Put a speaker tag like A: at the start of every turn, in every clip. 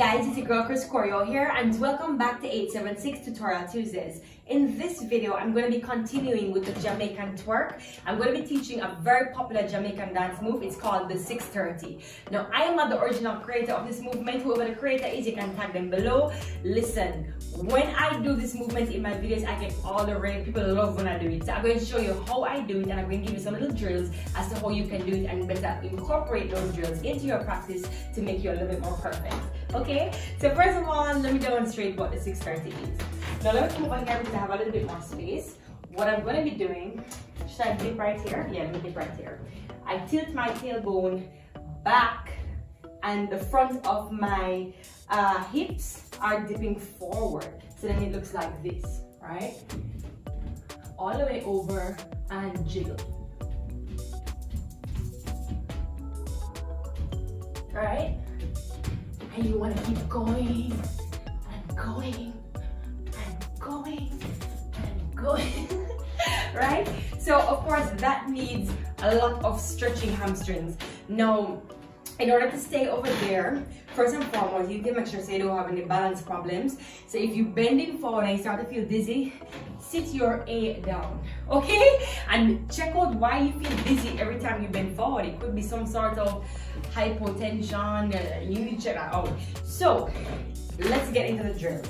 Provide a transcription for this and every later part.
A: guys, it's your girl Choreo here, and welcome back to 876 Tutorial Tuesdays. In this video, I'm going to be continuing with the Jamaican twerk. I'm going to be teaching a very popular Jamaican dance move. It's called the 630. Now, I am not the original creator of this movement. Whoever the creator is, you can tag them below. Listen, when I do this movement in my videos, I get all the rave. People love when I do it. So I'm going to show you how I do it, and I'm going to give you some little drills as to how you can do it and better incorporate those drills into your practice to make you a little bit more perfect. Okay, so first of all, let me demonstrate what the 630 is. Now let me come over here because I have a little bit more space. What I'm going to be doing, should I dip right here? Yeah, let me dip right here. I tilt my tailbone back and the front of my hips are dipping forward. So then it looks like this, right? All the way over and jiggle. Right? And you want to keep going and going and going and going. Right? So of course that needs a lot of stretching hamstrings. Now, in order to stay over there, first and foremost, you need to make sure so you don't have any balance problems. So if you bend in forward and you start to feel dizzy, sit your A down, okay? And check out why you feel dizzy every time you bend forward. It could be some sort of hypotension. You need to check that out. So let's get into the drills.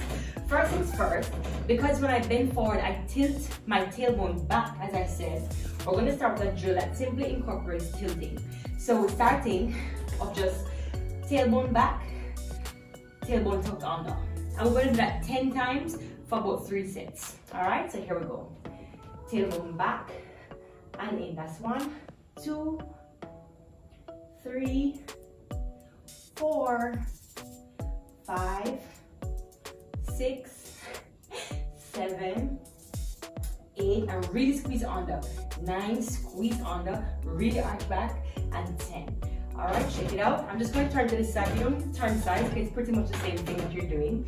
A: First things first, because when I bend forward, I tilt my tailbone back, as I said, we're going to start with a drill that simply incorporates tilting. So we're starting of just tailbone back, tailbone tucked under. And we're going to do that 10 times for about 3 sets. All right, so here we go. Tailbone back and in. That's 1, 2, 3, 4, 5, 6, 7, 8, and really squeeze under. 9, squeeze under, really arch back, and 10. All right, check it out. I'm just going to turn to this side. You don't need to turn sides because it's pretty much the same thing that you're doing.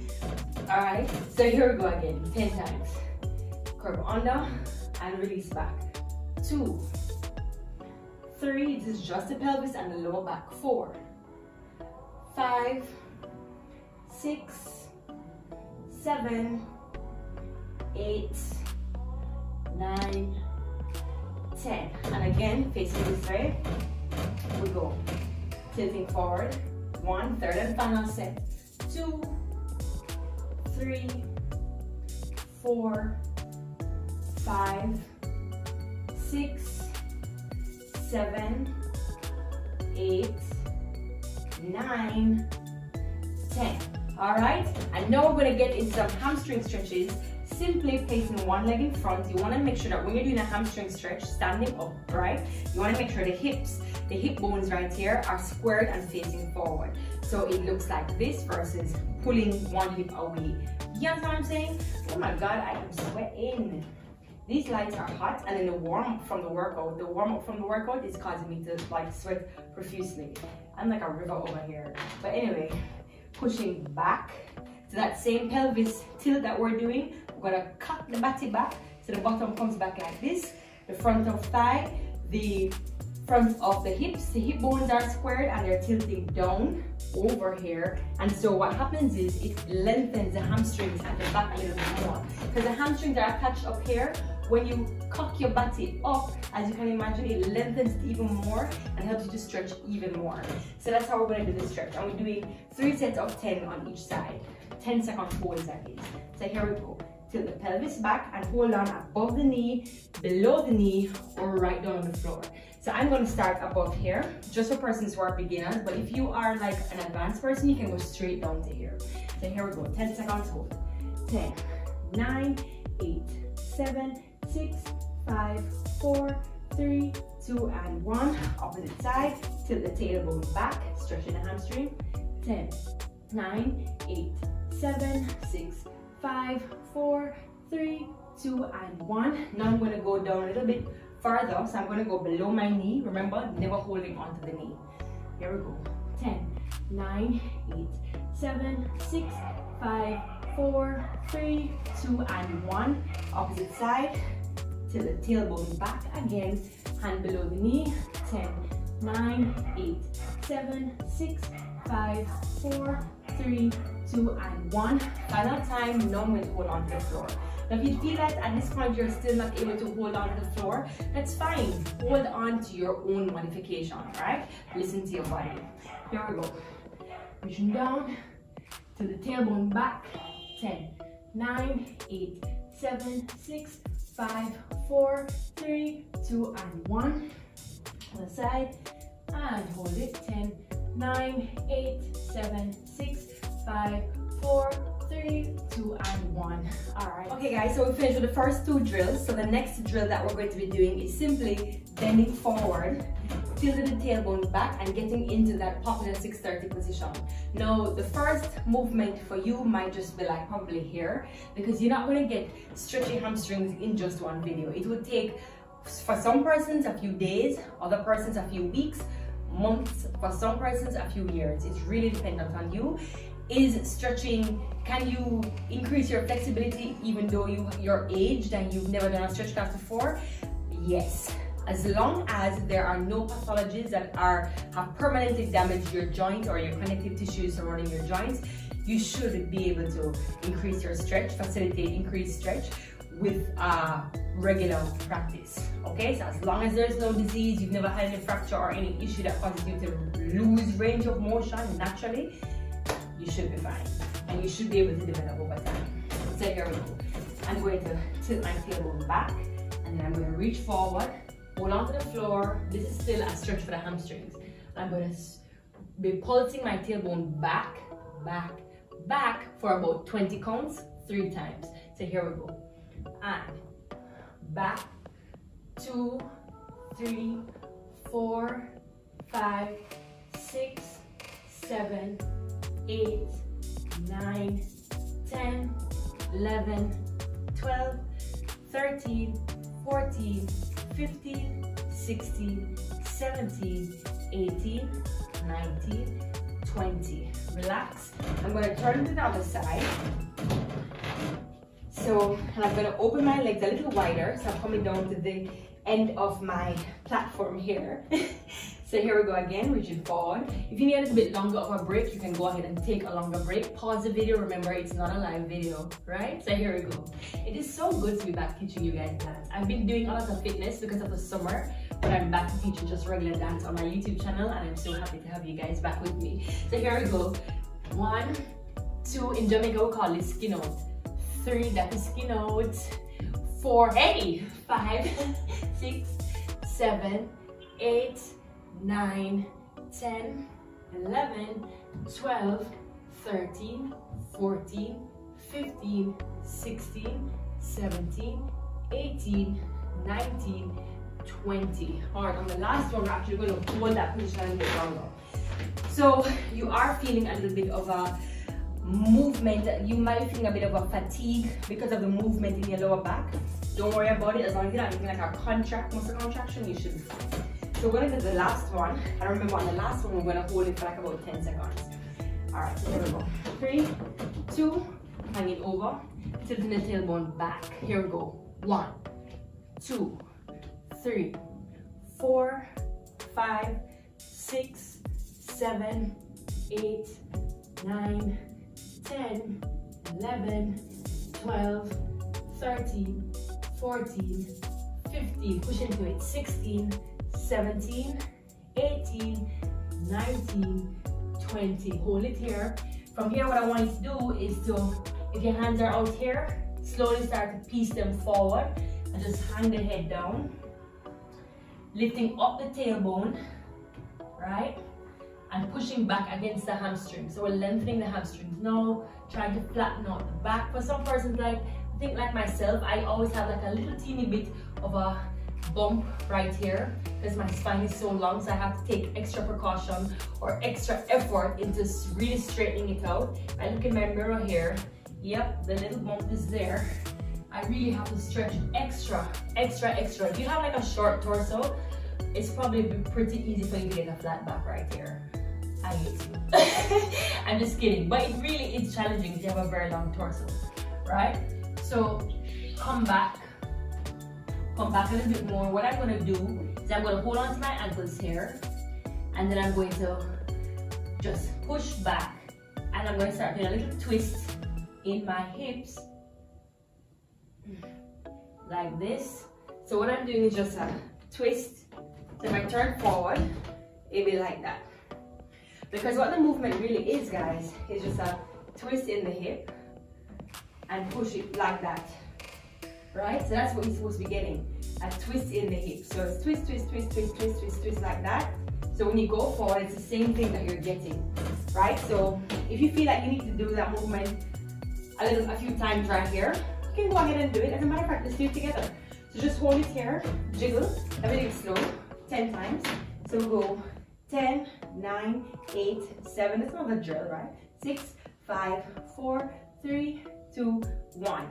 A: All right, so here we go again, 10 times. Curve under and release back. 2, 3, this is just the pelvis and the lower back. 4, 5, 6, 7, 8, 9, 10. And again, facing this way, we go. Tilting forward. 1, third and final set. 2, 3, 4, 5, 6, 7, 8, 9, 10. All right, and now we're going to get into some hamstring stretches. Simply placing one leg in front. You want to make sure that when you're doing a hamstring stretch, standing up, right, you want to make sure the hip bones right here are squared and facing forward. So it looks like this versus pulling one hip away. You understand what I'm saying? Oh my God, I am sweating. These lights are hot, and then the warm-up from the workout is causing me to like sweat profusely. I'm like a river over here. But anyway, pushing back to that same pelvis tilt that we're doing. We're gonna cut the body back so the bottom comes back like this. The front of thigh, the front of the hips, the hip bones are squared and they're tilting down over here. And so what happens is it lengthens the hamstrings at the back a little bit more. Because the hamstrings are attached up here. When you cock your body up, as you can imagine, it lengthens it even more and helps you to stretch even more. So that's how we're going to do this stretch. And we're doing 3 sets of 10 on each side. 10-second holds that is. So here we go. Tilt the pelvis back and hold on above the knee, below the knee, or right down on the floor. So I'm going to start above here, just for persons who are beginners. But if you are like an advanced person, you can go straight down to here. So here we go. 10 seconds hold. 10, 9, 8, 7, 6, 5, 4, 3, 2, and 1. Opposite side. Tilt the tailbone back, stretching the hamstring. 10, 9, 8, 7, 6, 5, 4, 3, 2, and 1. Now I'm going to go down a little bit further. So I'm going to go below my knee. Remember, never holding onto the knee. Here we go. 10, 9, 8, 7, 6, 5, 4, 3, 2, and 1. Opposite side. Tilt the tailbone back again. Hand below the knee. 10, 9, 8, 7, 6, 5, 4, 3, 2, and 1. Final time, now I'm going to hold on to the floor. Now if you feel that at this point you're still not able to hold on to the floor, that's fine. Hold on to your own modification, alright? Listen to your body. Here we go. Reaching down to the tailbone back. 10, 9, 8, 7, 6, 5, 4, 3, 2, and 1. On the side, and hold it. 10, 9, 8, 7, 6, 5, 4, 3, 2, and 1. Alright. Okay guys, so we finished with the first 2 drills. So the next drill that we're going to be doing is simply bending forward, tilting the tailbone back, and getting into that popular 630 position. Now the first movement for you might just be like probably here, because you're not going to get stretchy hamstrings in just one video. It would take, for some persons, a few days, other persons a few weeks, months, for some persons a few years. It's really dependent on you. Is stretching, can you increase your flexibility even though you're aged and you've never done a stretch class before? Yes, as long as there are no pathologies that have permanently damaged your joint or your connective tissues surrounding your joints, you should be able to increase your stretch, facilitate increased stretch with regular practice. Okay, so as long as there's no disease, you've never had any fracture or any issue that causes you to lose range of motion naturally, you should be fine, and you should be able to develop over time. So here we go. I'm going to tilt my tailbone back, and then I'm going to reach forward, hold on to the floor. This is still a stretch for the hamstrings. I'm going to be pulsing my tailbone back, back, back for about 20 counts, 3 times. So here we go. And back, 2, 3, 4, 5, 6, 7, 8, 9, 10, 11, 12, 13, 14, 15, 16, 17, 18, 19, 20. Relax. I'm going to turn to the other side. So, and I'm going to open my legs a little wider. So I'm coming down to the end of my platform here. So here we go again, reaching forward. If you need a little bit longer of a break, you can go ahead and take a longer break. Pause the video. Remember, it's not a live video, right? So here we go. It is so good to be back teaching you guys dance. I've been doing a lot of fitness because of the summer, but I'm back to teaching just regular dance on my YouTube channel, and I'm so happy to have you guys back with me. So here we go. 1, 2, in Jamaica we call it skin out. 3, that is skin out. 4, hey, 5, 6, 7, 8, 9, 10, 11, 12, 13, 14, 15, 16, 17, 18, 19, 20. Alright, on the last one, we're actually going to hold that position a little bit longer. So you are feeling a little bit of a movement. You might be feeling a bit of a fatigue because of the movement in your lower back. Don't worry about it. As long as you're not anything like a muscle contraction, you should be fine. So we're going to do the last one. I remember on the last one, we're going to hold it for like about 10 seconds. Alright, so here we go. 3, 2, hanging over, tilting the tailbone back. Here we go. 1, 2, 3, 4, 5, 6, 7, 8, 9, 10, 11, 12, 13, 14, 15, push into it, 16, 17, 18, 19, 20. Hold it here. From here, what I want you to do is to, if your hands are out here, slowly start to piece them forward and just hang the head down. Lifting up the tailbone, right? And pushing back against the hamstring. So we're lengthening the hamstrings now, trying to flatten out the back. For some persons, I think like myself, I always have like a little teeny bit of a bump right here because my spine is so long, so I have to take extra precaution or extra effort into really straightening it out. I look in my mirror here, yep, the little bump is there. I really have to stretch extra. If you have like a short torso, it's probably pretty easy for you to get a flat back right here. I hate you. I'm just kidding, but it really is challenging if you have a very long torso, right? So come back a little bit more. What I'm going to do is I'm going to hold on to my ankles here, and then I'm going to just push back and I'm going to start doing a little twist in my hips like this. So what I'm doing is just a twist. So if I turn forward, it'll be like that. Because what the movement really is, guys, is just a twist in the hip and push it like that, right? So that's what you're supposed to be getting, a twist in the hip. So it's twist, twist, twist, twist, twist, twist, twist like that. So when you go forward, it's the same thing that you're getting, right? So if you feel like you need to do that movement a few times right here, you can go ahead and do it. As a matter of fact, let's do it together. So just hold it here, jiggle, everything slow, 10 times. So we'll go 10, 9, 8, 7, that's not the drill, right? 6, 5, 4, 3, 2, 1.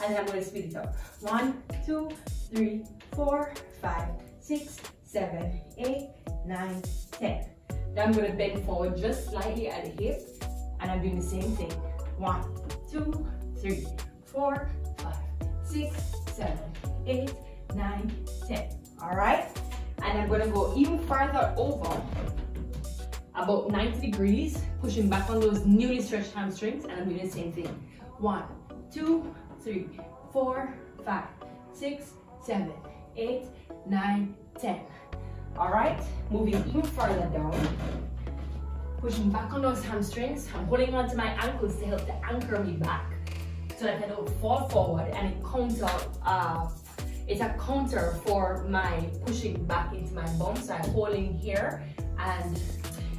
A: And then I'm going to speed it up. 1, 2, 3, 4, 5, 6, 7, 8, 9, 10. Now I'm going to bend forward just slightly at the hip, and I'm doing the same thing. 1, 2, 3, 4, 5, 6, 7, 8, 9, 10. All right? And I'm going to go even farther over, about 90 degrees, pushing back on those newly stretched hamstrings, and I'm doing the same thing. 1, 2, 3, 4, 5, 6, 7, 8, 9, 10. All right, moving even further down, pushing back on those hamstrings. I'm holding on to my ankles to help to anchor me back so that I don't fall forward, and it's a counter for my pushing back into my bum. So I'm holding here, and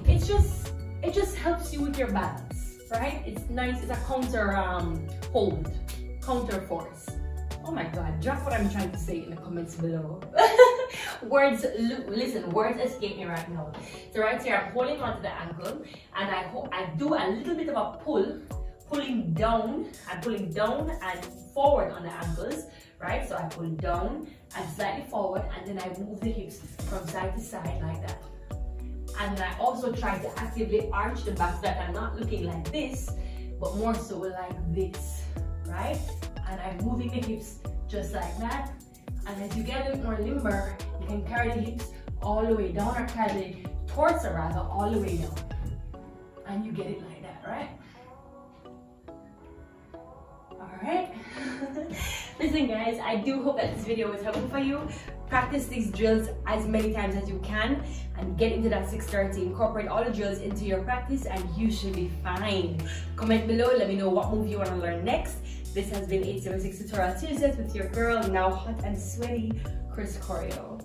A: it just helps you with your balance, right? It's nice. It's a counter hold, counter force. Oh my God, drop what I'm trying to say in the comments below. Words, listen, words escape me right now. So right here, I'm holding onto the ankle, and I do a little bit of a pull, pulling down. I'm pulling down and forward on the ankles, right? So I pull down and slightly forward, and then I move the hips from side to side like that. And then I also try to actively arch the back so that I'm not looking like this, but more so like this, right? And I'm moving the hips just like that. And as you get a bit more limber, you can carry the hips all the way down, or carry the torso rather all the way down. And you get it like that, right? Alright. Listen guys, I do hope that this video was helpful for you. Practice these drills as many times as you can and get into that 6:30. Incorporate all the drills into your practice and you should be fine. Comment below, let me know what move you want to learn next. This has been 876 Tutorial Tuesdays with your girl, now hot and sweaty, Choreo.